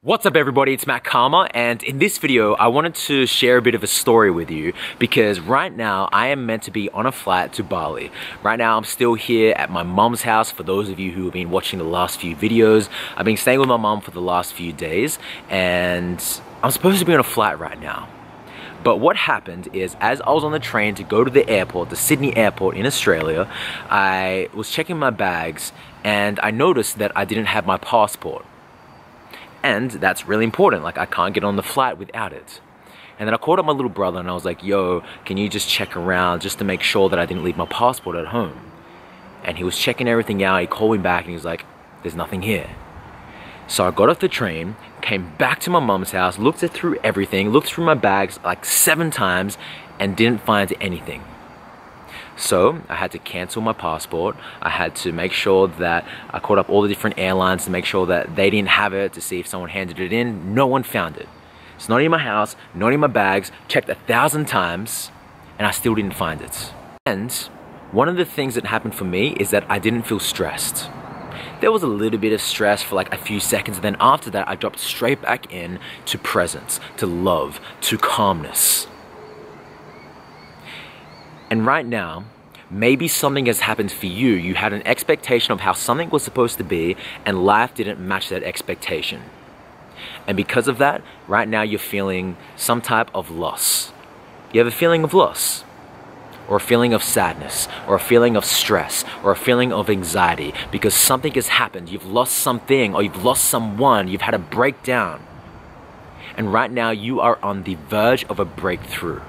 What's up everybody, it's Cama, and in this video I wanted to share a bit of a story with you because right now I am meant to be on a flight to Bali. Right now I'm still here at my mom's house. For those of you who have been watching the last few videos, I've been staying with my mom for the last few days and I'm supposed to be on a flight right now. But what happened is, as I was on the train to go to the airport, the Sydney airport in Australia, I was checking my bags and I noticed that I didn't have my passport. And that's really important, like I can't get on the flight without it. And then I called up my little brother and I was like, yo, can you just check around just to make sure that I didn't leave my passport at home? And he was checking everything out, he called me back and he was like, there's nothing here. So I got off the train, came back to my mom's house, looked through everything, looked through my bags like 7 times and didn't find anything. So I had to cancel my passport. I had to make sure that I called up all the different airlines to make sure that they didn't have it, to see if someone handed it in. No one found it. It's not in my house, not in my bags, checked 1,000 times, and I still didn't find it. And one of the things that happened for me is that I didn't feel stressed. There was a little bit of stress for like a few seconds, and then after that I dropped straight back in to presence, to love, to calmness. And right now, maybe something has happened for you. You had an expectation of how something was supposed to be and life didn't match that expectation. And because of that, right now you're feeling some type of loss. You have a feeling of loss, or a feeling of sadness, or a feeling of stress, or a feeling of anxiety because something has happened. You've lost something, or you've lost someone, you've had a breakdown. And right now you are on the verge of a breakthrough.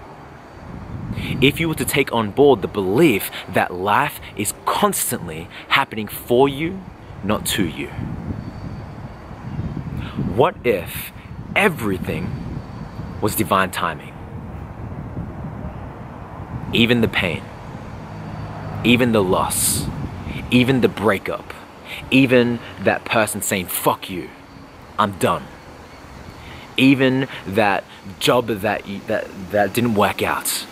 If you were to take on board the belief that life is constantly happening for you, not to you. What if everything was divine timing? Even the pain, even the loss, even the breakup, even that person saying, fuck you, I'm done. Even that job that didn't work out.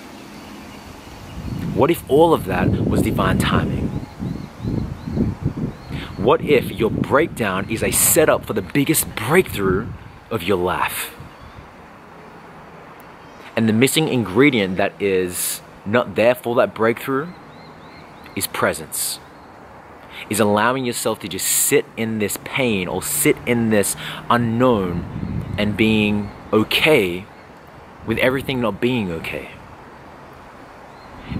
What if all of that was divine timing? What if your breakdown is a setup for the biggest breakthrough of your life? And the missing ingredient that is not there for that breakthrough is presence. Is allowing yourself to just sit in this pain or sit in this unknown and being okay with everything not being okay.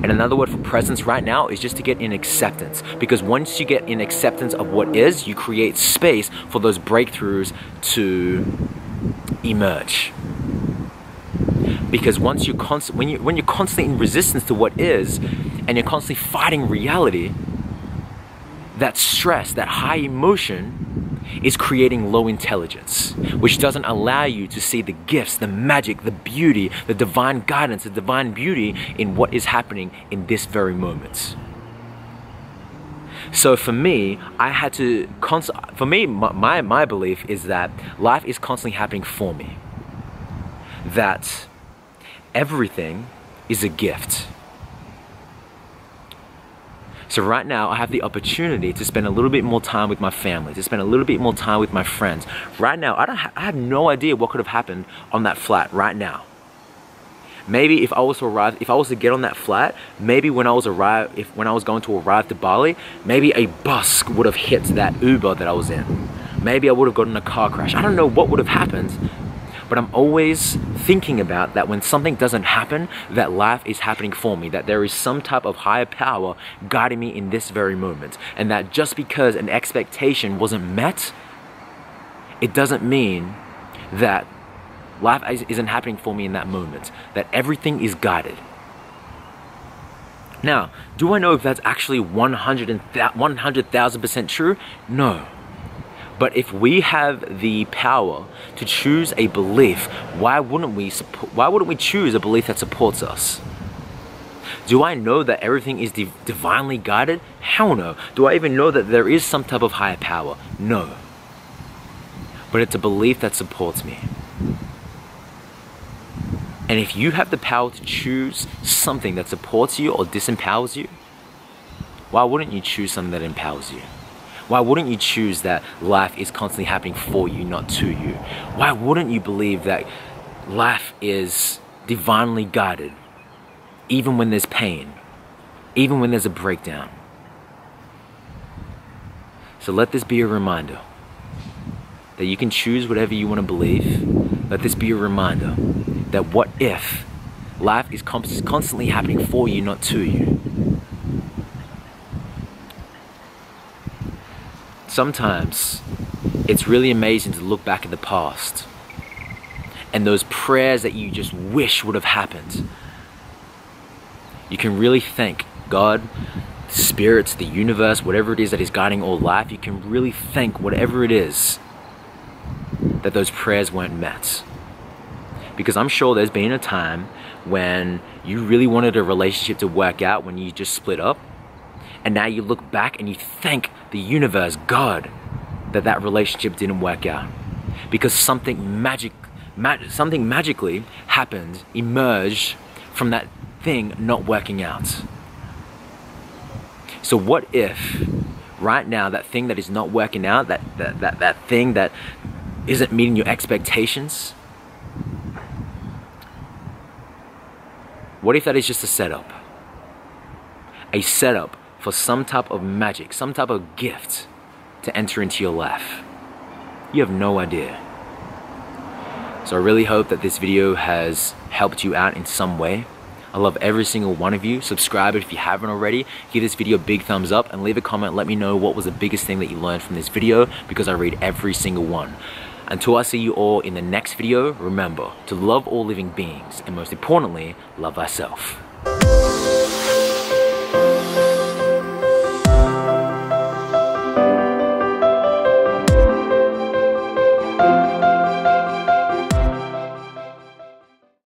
And another word for presence right now is just to get in acceptance. Because once you get in acceptance of what is, you create space for those breakthroughs to emerge. Because once when you're constantly in resistance to what is, and you're constantly fighting reality, that stress, that high emotion is creating low intelligence, which doesn't allow you to see the gifts, the magic, the beauty, the divine guidance, the divine beauty in what is happening in this very moment. So for me, my belief is that life is constantly happening for me. That everything is a gift. So right now I have the opportunity to spend a little bit more time with my family, to spend a little bit more time with my friends. Right now, I have no idea what could have happened on that flight right now. Maybe if I was to get on that flight, maybe when I was going to arrive to Bali, maybe a bus would have hit that Uber that I was in. Maybe I would have gotten a car crash. I don't know what would have happened. But I'm always thinking about that when something doesn't happen, that life is happening for me, that there is some type of higher power guiding me in this very moment. And that just because an expectation wasn't met, it doesn't mean that life isn't happening for me in that moment, that everything is guided. Now, do I know if that's actually 100,000% true? No. But if we have the power to choose a belief, why wouldn't we choose a belief that supports us? Do I know that everything is divinely guided? Hell no. Do I even know that there is some type of higher power? No. But it's a belief that supports me. And if you have the power to choose something that supports you or disempowers you, why wouldn't you choose something that empowers you? Why wouldn't you choose that life is constantly happening for you, not to you? Why wouldn't you believe that life is divinely guided, even when there's pain, even when there's a breakdown? So let this be a reminder that you can choose whatever you want to believe. Let this be a reminder that what if life is constantly happening for you, not to you? Sometimes it's really amazing to look back at the past and those prayers that you just wish would have happened. You can really thank God, spirits, the universe, whatever it is that is guiding all life. You can really thank whatever it is that those prayers weren't met. Because I'm sure there's been a time when you really wanted a relationship to work out, when you just split up, and now you look back and you thank the universe, God, that relationship didn't work out. Because something magically happened, emerged from that thing not working out. So what if right now that thing that is not working out, that thing that isn't meeting your expectations, what if that is just a setup? A setup for some type of magic, some type of gift to enter into your life. You have no idea. So I really hope that this video has helped you out in some way. I love every single one of you. Subscribe if you haven't already. Give this video a big thumbs up and leave a comment. Let me know what was the biggest thing that you learned from this video, because I read every single one. Until I see you all in the next video, remember to love all living beings and most importantly, love thyself.